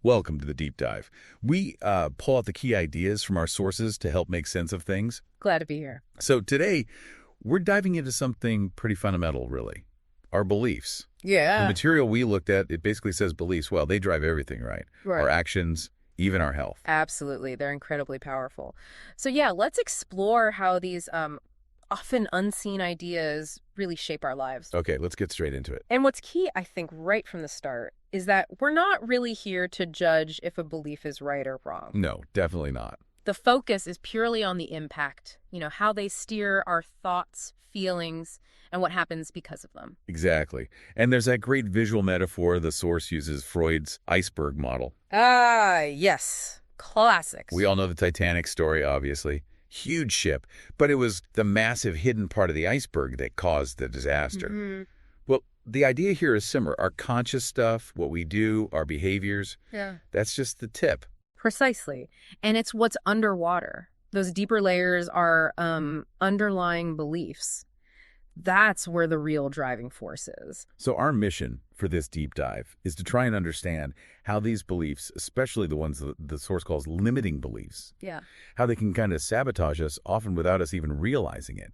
Welcome to the deep dive. We pull out the key ideas from our sources to help make sense of things. Glad to be here. So today, we're diving into something pretty fundamental, really. Our beliefs. Yeah. The material we looked at, it basically says beliefs. Well, they drive everything, right? Right. Our actions, even our health. Absolutely. They're incredibly powerful. So yeah, let's explore how these often unseen ideas really shape our lives. Okay, let's get straight into it. And what's key, I think, right from the start, is that we're not really here to judge if a belief is right or wrong. No, definitely not. The focus is purely on the impact, how they steer our thoughts, feelings, and what happens because of them. Exactly. And there's that great visual metaphor the source uses, Freud's iceberg model. Ah, yes. Classics. We all know the Titanic story, obviously. Huge ship, but it was the massive hidden part of the iceberg that caused the disaster. Mm-hmm. Well, the idea here is similar. Our conscious stuff, what we do, our behaviors, Yeah. that's just the tip. Precisely. And it's what's underwater. Those deeper layers are underlying beliefs. That's where the real driving force is. So our mission for this deep dive is to try and understand how these beliefs, especially the ones that the source calls limiting beliefs, Yeah. how they can kind of sabotage us, often without us even realizing it,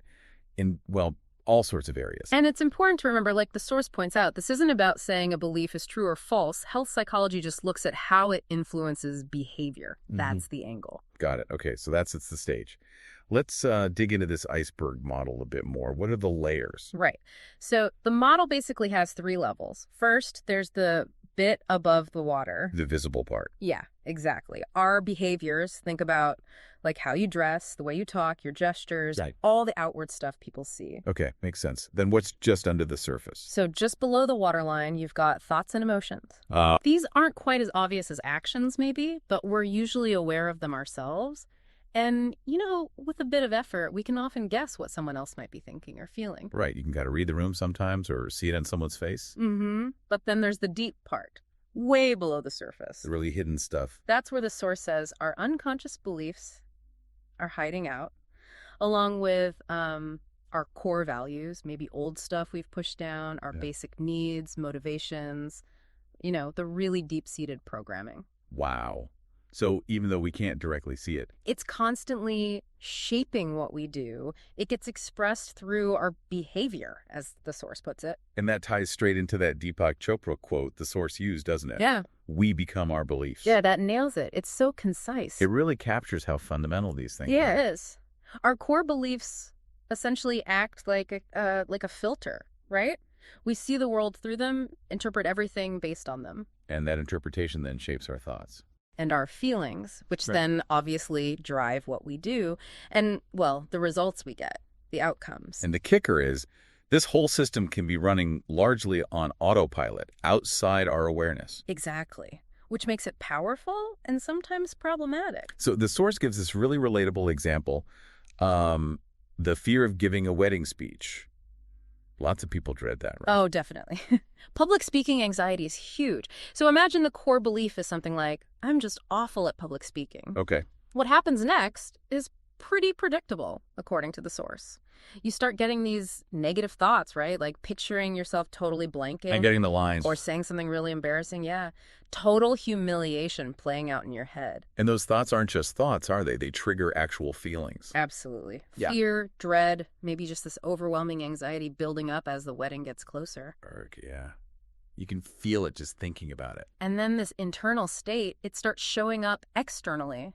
in, well, all sorts of areas. And it's important to remember, like the source points out, this isn't about saying a belief is true or false. Health psychology just looks at how it influences behavior. That's the angle. Got it. Okay, so that's the stage. Let's dig into this iceberg model a bit more. What are the layers? Right. So the model basically has 3 levels. First, there's the bit above the water. The visible part. Yeah, exactly. Our behaviors, think about like how you dress, the way you talk, your gestures, Right. all the outward stuff people see. Okay, makes sense. Then what's just under the surface? So just below the waterline, you've got thoughts and emotions. These aren't quite as obvious as actions, maybe, but we're usually aware of them ourselves. And, with a bit of effort, we can often guess what someone else might be thinking or feeling. Right, you can kind of read the room sometimes or see it on someone's face. Mm-hmm. But then there's the deep part, way below the surface. The really hidden stuff. That's where the source says our unconscious beliefs are hiding out, along with our core values, maybe old stuff we've pushed down, our basic needs, motivations, the really deep-seated programming. Wow. So even though we can't directly see it. It's constantly shaping what we do. It gets expressed through our behavior, as the source puts it. And that ties straight into that Deepak Chopra quote the source used, doesn't it? Yeah. We become our beliefs. Yeah, that nails it. It's so concise. It really captures how fundamental these things Yeah, are. it is. Our core beliefs essentially act like a filter, right? We see the world through them, interpret everything based on them. And that interpretation then shapes our thoughts. And our feelings, which Right. then obviously drive what we do, and, well, the results we get, the outcomes. And the kicker is, this whole system can be running largely on autopilot, outside our awareness. Exactly. Which makes it powerful and sometimes problematic. So the source gives this really relatable example, the fear of giving a wedding speech. Lots of people dread that, right? Oh, definitely. Public speaking anxiety is huge. So imagine the core belief is something like, I'm just awful at public speaking. Okay. What happens next is pretty predictable, according to the source. You start getting these negative thoughts, right? Like picturing yourself totally blanking. And getting the lines. Or saying something really embarrassing. Yeah. Total humiliation playing out in your head. And those thoughts aren't just thoughts, are they? They trigger actual feelings. Absolutely. Yeah. Fear, dread, maybe just this overwhelming anxiety building up as the wedding gets closer. Yeah. You can feel it just thinking about it. And then this internal state, it starts showing up externally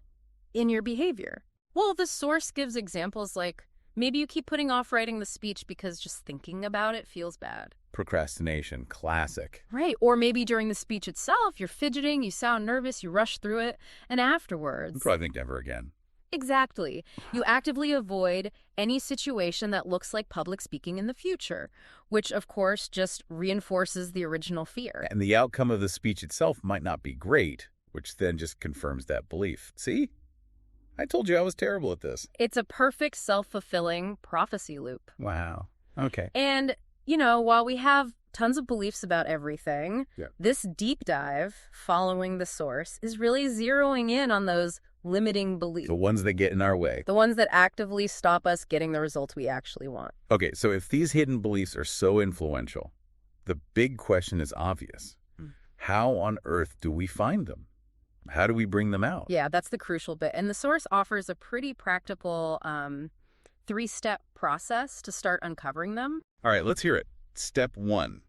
in your behavior. Well, the source gives examples like, maybe you keep putting off writing the speech because just thinking about it feels bad. Procrastination, classic. Right. Or maybe during the speech itself, you're fidgeting, you sound nervous, you rush through it, and afterwards... I'll probably think never again. Exactly. You actively avoid any situation that looks like public speaking in the future, which, of course, just reinforces the original fear. And the outcome of the speech itself might not be great, which then just confirms that belief. See? I told you I was terrible at this. It's a perfect self-fulfilling prophecy loop. Wow. Okay. And, while we have tons of beliefs about everything, this deep dive, following the source, is really zeroing in on those limiting beliefs. The ones that get in our way. The ones that actively stop us getting the results we actually want. Okay, so if these hidden beliefs are so influential, the big question is obvious. How on earth do we find them? How do we bring them out? Yeah, that's the crucial bit. And the source offers a pretty practical three-step process to start uncovering them. All right, let's hear it. Step 1.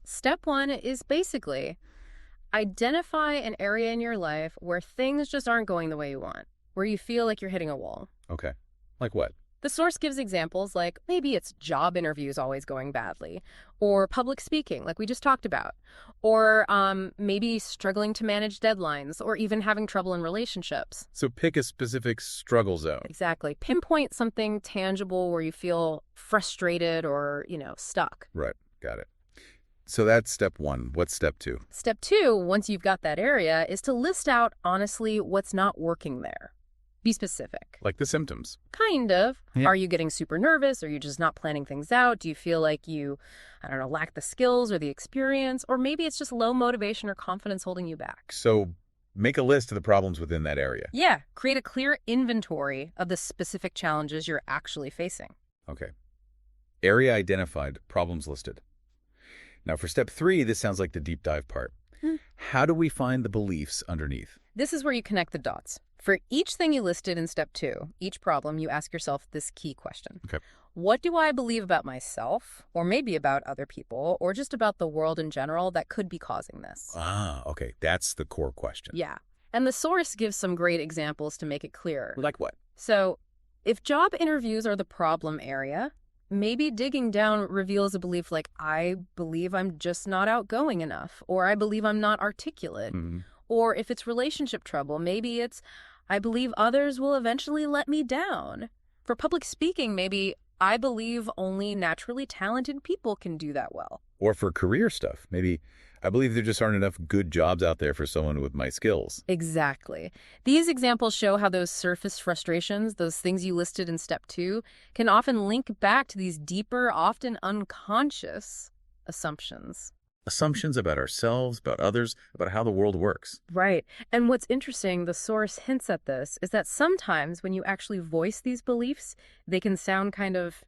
Step 1 is basically identify an area in your life where things just aren't going the way you want, where you feel like you're hitting a wall. Okay. Like what? The source gives examples like maybe it's job interviews always going badly, or public speaking, like we just talked about, or maybe struggling to manage deadlines, or even having trouble in relationships. So pick a specific struggle zone. Exactly. Pinpoint something tangible where you feel frustrated or, stuck. Right. Got it. So that's step 1. What's step 2? Step 2, once you've got that area, is to list out honestly what's not working there. Be specific. Like the symptoms. Kind of. Yeah. Are you getting super nervous? Are you just not planning things out? Do you feel like you, lack the skills or the experience? Or maybe it's just low motivation or confidence holding you back. So make a list of the problems within that area. Yeah. Create a clear inventory of the specific challenges you're actually facing. Okay. Area identified, problems listed. Now for step 3, this sounds like the deep dive part. How do we find the beliefs underneath? This is where you connect the dots. For each thing you listed in step 2, each problem, you ask yourself this key question. Okay. What do I believe about myself, or maybe about other people, or just about the world in general that could be causing this? Ah, okay. That's the core question. Yeah. And the source gives some great examples to make it clearer. Like what? So, if job interviews are the problem area, maybe digging down reveals a belief like, I believe I'm just not outgoing enough, or I believe I'm not articulate. Mm-hmm. Or if it's relationship trouble, maybe it's, I believe others will eventually let me down. For public speaking, maybe I believe only naturally talented people can do that well. Or for career stuff. Maybe I believe there just aren't enough good jobs out there for someone with my skills. Exactly. These examples show how those surface frustrations, those things you listed in step 2, can often link back to these deeper, often unconscious assumptions. Assumptions about ourselves, about others, about how the world works. Right. And what's interesting, the source hints at this, is that sometimes when you actually voice these beliefs, they can sound kind of,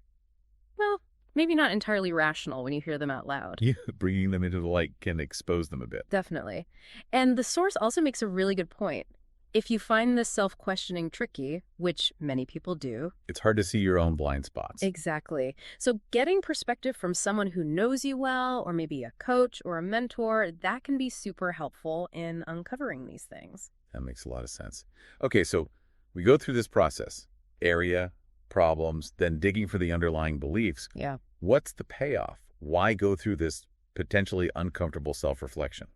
well, maybe not entirely rational when you hear them out loud. Yeah, bringing them into the light can expose them a bit. Definitely. And the source also makes a really good point. If you find this self-questioning tricky, which many people do. It's hard to see your own blind spots. Exactly. So getting perspective from someone who knows you well, or maybe a coach or a mentor, that can be super helpful in uncovering these things. That makes a lot of sense. Okay, so we go through this process. Area, problems, then digging for the underlying beliefs. Yeah. What's the payoff? Why go through this potentially uncomfortable self-reflection?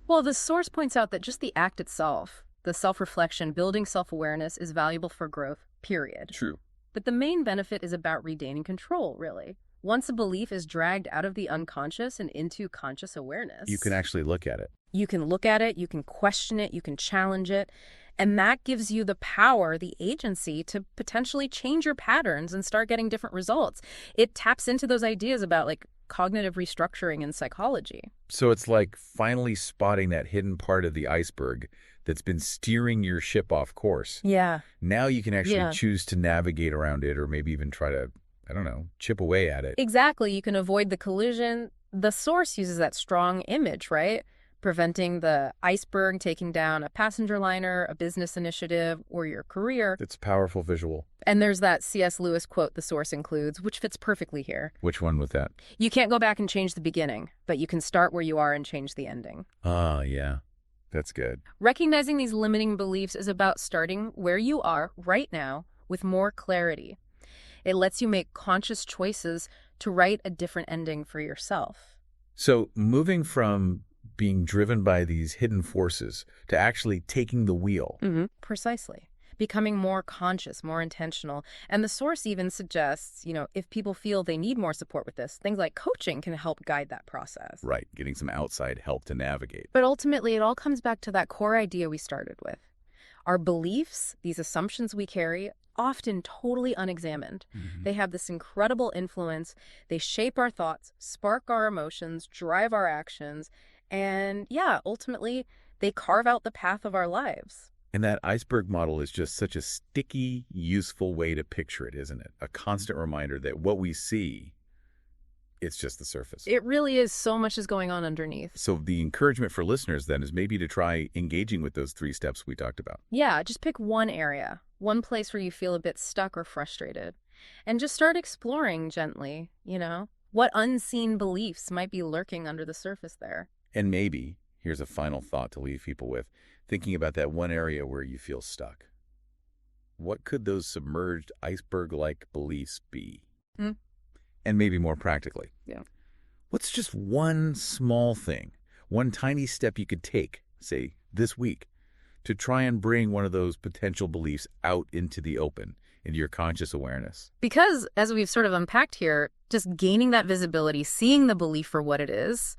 Well, the source points out that just the act itself, the self-reflection, building self-awareness, is valuable for growth, period. True. But the main benefit is about regaining control, really. Once a belief is dragged out of the unconscious and into conscious awareness, You can actually look at it. you can look at it, you can question it, you can challenge it, and that gives you the power, the agency to potentially change your patterns and start getting different results. It taps into those ideas about like cognitive restructuring in psychology. So it's like finally spotting that hidden part of the iceberg that's been steering your ship off course. Yeah. Now you can actually Yeah. choose to navigate around it or maybe even try to, chip away at it. Exactly. You can avoid the collision. The source uses that strong image, right? Preventing the iceberg taking down a passenger liner, a business initiative, or your career. It's a powerful visual. And there's that C.S. Lewis quote the source includes, which fits perfectly here. Which one was that? You can't go back and change the beginning, but you can start where you are and change the ending. Ah, yeah. That's good. Recognizing these limiting beliefs is about starting where you are right now with more clarity. It lets you make conscious choices to write a different ending for yourself. So moving from being driven by these hidden forces to actually taking the wheel. Precisely. Becoming more conscious, more intentional. And the source even suggests, if people feel they need more support with this, things like coaching can help guide that process. Right, getting some outside help to navigate. But ultimately, it all comes back to that core idea we started with. Our beliefs, these assumptions we carry, often totally unexamined. They have this incredible influence. They shape our thoughts, spark our emotions, drive our actions, and ultimately, they carve out the path of our lives. And that iceberg model is just such a sticky, useful way to picture it, isn't it? A constant reminder that what we see It's just the surface. It really is. So much is going on underneath. So the encouragement for listeners then is maybe to try engaging with those 3 steps we talked about. Yeah, just pick one area, one place where you feel a bit stuck or frustrated, and just start exploring gently, what unseen beliefs might be lurking under the surface there. And maybe, here's a final thought to leave people with, thinking about that one area where you feel stuck. What could those submerged iceberg-like beliefs be? And maybe more practically. Yeah. What's just one small thing, one tiny step you could take, say, this week, to try and bring one of those potential beliefs out into the open, into your conscious awareness? Because, as we've sort of unpacked here, just gaining that visibility, seeing the belief for what it is,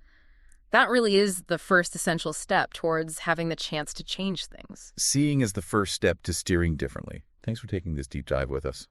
that really is the first essential step towards having the chance to change things. Seeing is the first step to steering differently. Thanks for taking this deep dive with us.